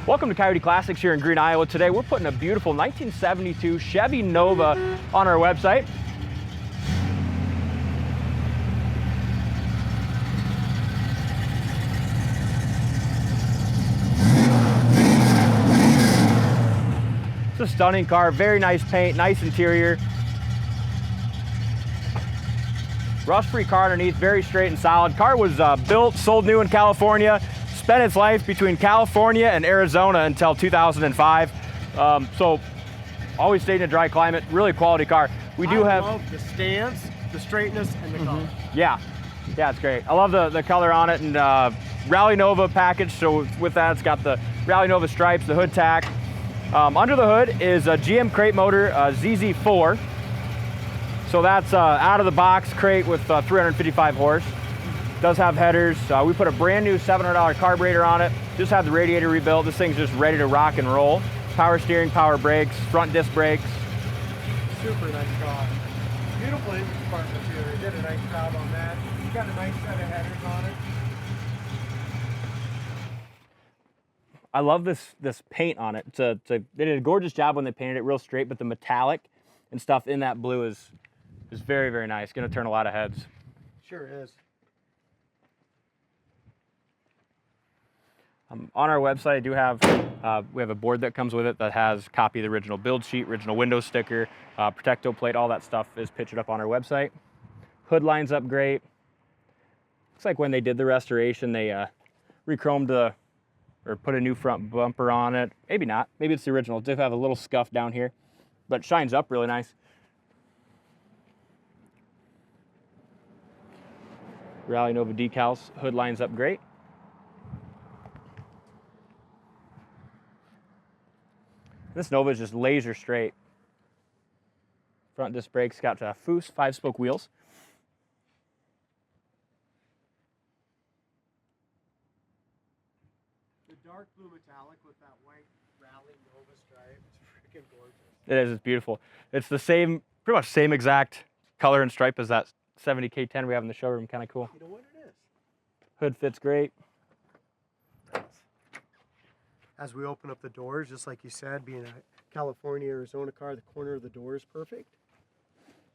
Welcome to Coyote Classics here in Green, Iowa. Today we're putting a beautiful 1972 Chevy Nova on our website. It's a stunning car, very nice paint, nice interior. Rust-free car underneath, very straight and solid. Car was built, sold new in California, spent its life between California and Arizona until 2005. So always stayed in a dry climate, really quality car. I love the stance, the straightness, and the color. Yeah, it's great. I love the color on it, and Rally Nova package. So with that, it's got the Rally Nova stripes, the Hood Tac. Under the hood is a GM crate motor, ZZ4. So that's out of the box crate with 355 horse. Does have headers. We put a brand new $700 carburetor on it. Just had the radiator rebuilt. This thing's just ready to rock and roll. Power steering, power brakes, front disc brakes. Super nice car. Beautiful engine department here. They did a nice job on that. It's got a nice set of headers on it. I love this paint on it. They did a gorgeous job when they painted it real straight, but the metallic and stuff in that blue is very, very nice. Going to turn a lot of heads. Sure is. On our website, I do have we have a board that comes with it that has a copy of the original build sheet, original window sticker, Protecto Plate, all that stuff is pictured up on our website. Hood lines up great. Looks like when they did the restoration, they re-chromed or put a new front bumper on it. Maybe not. Maybe it's the original. It does have a little scuff down here, but it shines up really nice. Rally Nova decals. Hood lines up great. This Nova is just laser straight. Front disc brakes, got Foose 5-spoke wheels. The dark blue metallic with that white Rally Nova stripe, it's freaking gorgeous. It is, it's beautiful. It's the same, pretty much same exact color and stripe as that 70K10 we have in the showroom, kind of cool. You know what it is? Hood fits great. As we open up the doors, just like you said, being a California, Arizona car, the corner of the door is perfect.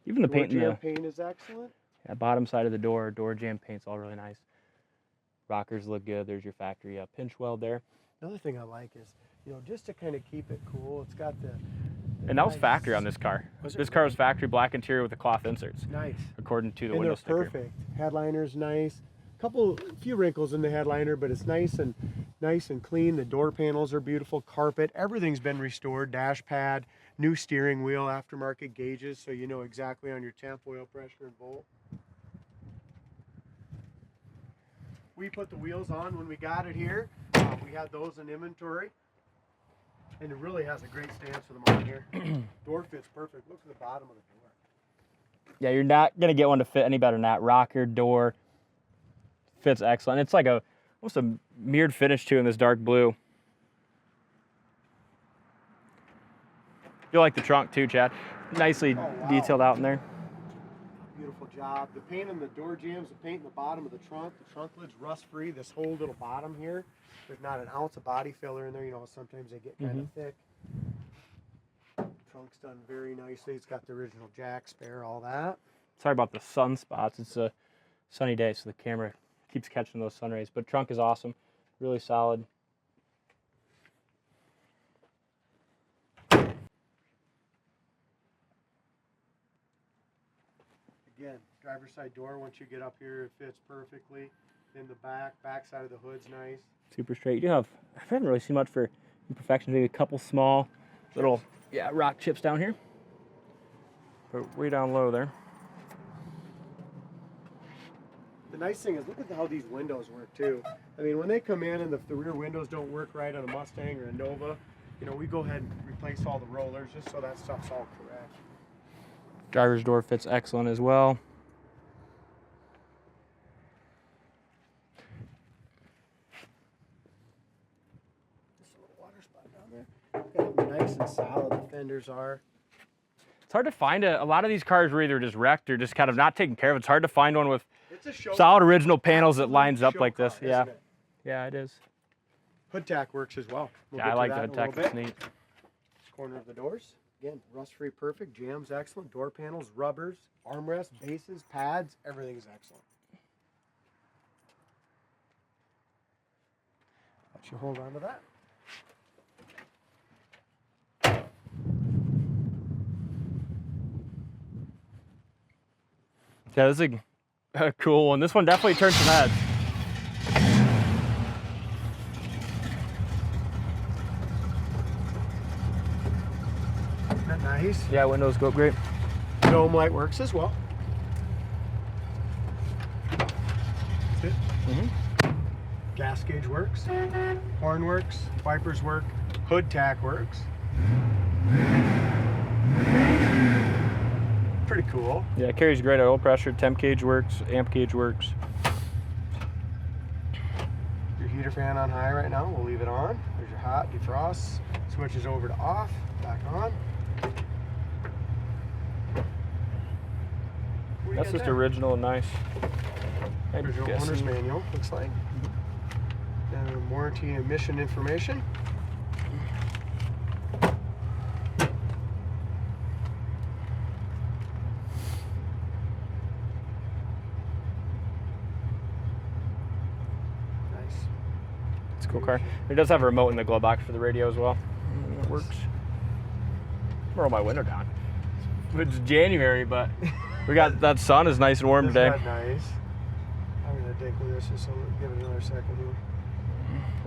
Even the paint in the paint is excellent. Yeah, bottom side of the door jamb paint's all really nice. Rockers look good. There's your factory pinch weld there. Another thing I like is, just to kind of keep it cool, it's got the and that was factory on this car. This car was factory black interior with the cloth inserts. Nice. According to the and window they're sticker. Perfect. Headliner's nice. Few wrinkles in the headliner, but it's nice and clean. The door panels are beautiful. Carpet, everything's been restored. Dash pad, new steering wheel, aftermarket gauges, so you know exactly on your temp, oil pressure, and volt. We put the wheels on when we got it here. We had those in inventory, and it really has a great stance for them on here. Door fits perfect. Look at the bottom of the door. Yeah, you're not gonna get one to fit any better than that. Rocker, door. Fits excellent. It's like almost a mirrored finish too in this dark blue. You like the trunk too, Chad. Nicely detailed out in there. Beautiful job. The paint on the door jambs, the paint in the bottom of the trunk lid's rust free. This whole little bottom here, there's not an ounce of body filler in there. Sometimes they get kind of thick. Trunk's done very nicely. It's got the original jack, spare, all that. Sorry about the sun spots. It's a sunny day, so the camera keeps catching those sun rays, but trunk is awesome, really solid. Again, driver's side door, once you get up here, it fits perfectly. In the back side of the hood's nice. Super straight. I haven't really seen much for imperfections, maybe a couple small little, rock chips down here, but way down low there. The nice thing is, look at how these windows work too. I mean, when they come in and the rear windows don't work right on a Mustang or a Nova, we go ahead and replace all the rollers just so that stuff's all correct. Driver's door fits excellent as well. Just a little water spot down there. Look at how nice and solid the fenders are. It's hard to find a lot of these cars were either just wrecked or just kind of not taken care of. It's hard to find one with solid original panels that lines up like this. Yeah, it is. Hood Tac works as well. We'll Yeah, get I to like the that Hood in a Tac. little It's bit. neat. This corner of the doors. Again, rust-free perfect. Jam's excellent. Door panels, rubbers, armrests, bases, pads. Everything's excellent. Let you hold on to that. Yeah, this is a cool one. This one definitely turns some heads. Isn't that nice? Yeah, windows go great. Dome light works as well. That's it. Gas gauge works. Horn works. Wipers work. Hood Tac works. Pretty cool. Yeah, it carries great oil pressure. Temp gauge works. Amp gauge works. Your heater fan on high right now. We'll leave it on. There's your hot defrost. Switches over to off. Back on. What do you That's got just there? original and nice. I'm There's your guessing. owner's manual, looks like. Warranty and emission information. Nice. It's a cool car. It does have a remote in the glove box for the radio as well. It works. Roll my window down. It's January, but we got that sun is nice and warm Isn't today. that nice? I'm gonna dig with this just so give it another second here.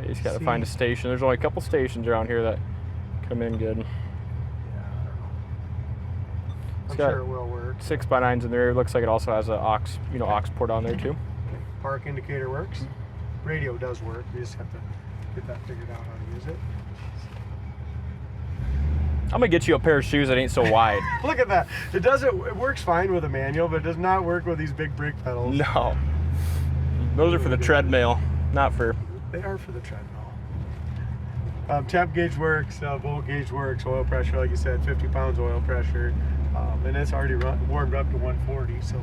You just got to find a station. There's only a couple stations around here that come in good. Yeah, I don't know. It's I'm got sure it will work. 6x9s in there. It looks like it also has a aux, aux port on there too. Park indicator works. Radio does work. We just have to get that figured out how to use it. I'm gonna get you a pair of shoes that ain't so wide. Look at that. It works fine with a manual, but it does not work with these big brake pedals. No, those are for the treadmill, not for. They are for the treadmill. Temp gauge works, volt gauge works, oil pressure, like you said, 50 pounds oil pressure. And it's already warmed up to 140, so.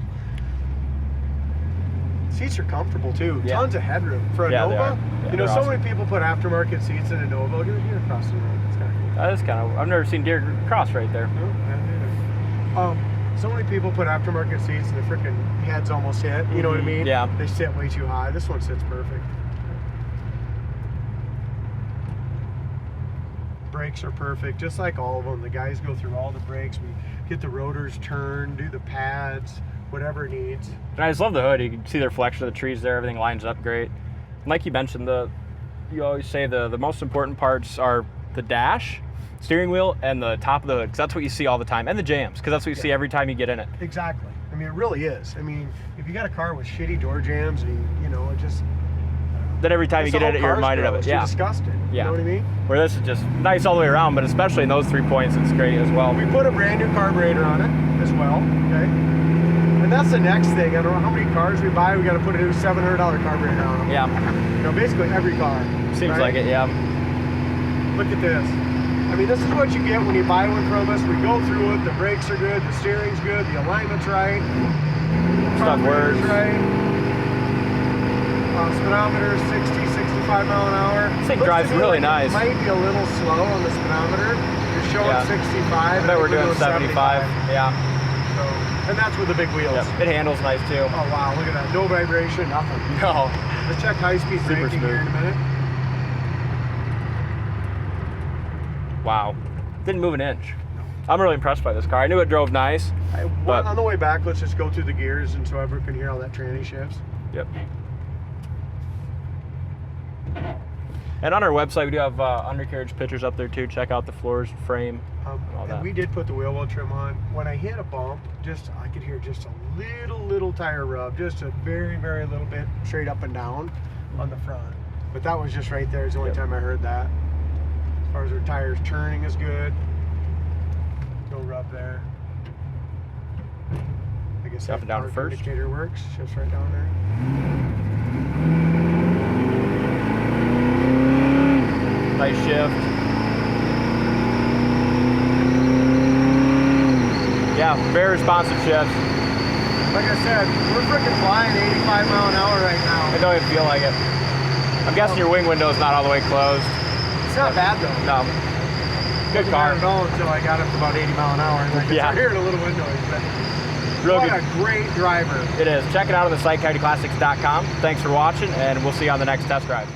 Seats are comfortable too. Yeah. Tons of headroom. For a Yeah, they Nova, are. Yeah, you know, they're so awesome. many people put aftermarket seats in a Nova. Look at here across the road. It's kind of cool. That is kind of. I've never seen deer cross right there. No, not either. So many people put aftermarket seats and the freaking heads almost hit. You know what I mean? Yeah. They sit way too high. This one sits perfect. Brakes are perfect, just like all of them. The guys go through all the brakes. We get the rotors turned, do the pads, whatever it needs. And I just love the hood. You can see the reflection of the trees there. Everything lines up great. And like you mentioned, you always say the most important parts are the dash, steering wheel, and the top of the hood, because that's what you see all the time, and the jams, because that's what you see every time you get in it. Exactly. I mean, it really is. I mean, if you got a car with shitty door jams, and you know, it just. Then every time you get in it, you're reminded of it. You're Yeah. disgusted. Yeah. You know what I mean? Where this is just nice all the way around, but especially in those 3 points, it's great as well. We put a brand new carburetor on it as well. Okay. And that's the next thing. I don't know how many cars we buy. We got to put a new $700 carburetor on them. Yeah. You know, basically every car. Seems right? like it. Yeah. Look at this. I mean, this is what you get when you buy one from us. We go through it. The brakes are good. The steering's good. The alignment's right. Stuff works. Carburetor's right. Speedometer 60, 65 mile an hour. This thing Looks drives to me really like nice. It might be a little slow on the speedometer. You're showing Yeah. 65. I bet we're doing 75. 75. Yeah. So, and that's with the big wheels. Yep. It handles nice too. Oh wow, look at that. No vibration, nothing. No. Let's check high-speed Super braking here in a minute. Wow. Didn't move an inch. I'm really impressed by this car. I knew it drove nice. But- On the way back, let's just go through the gears and so everyone can hear how that tranny shifts. Yep. And on our website, we do have undercarriage pictures up there too. Check out the floors, frame, all And that. we did put the wheel well trim on. When I hit a bump, I could hear just a little tire rub, just a very, very little bit straight up and down on the front. But that was just right there. It's the only Yep. time I heard that. As far as our tires turning is good. No rub there. I guess Up and down park first. indicator works. Shifts right down there. Nice shift. Yeah, very responsive shifts. Like I said, we're freaking flying 85 mile an hour right now. I don't even feel like it. I'm guessing your wing window is not all the way closed. It's not bad though. No. Good car. I didn't know until I got up to about 80 mile an hour, and I Yeah. started hearing a little window. Real What good. a great driver. It is. Check it out on the site, coyoteclassics.com. Thanks for watching, and we'll see you on the next test drive.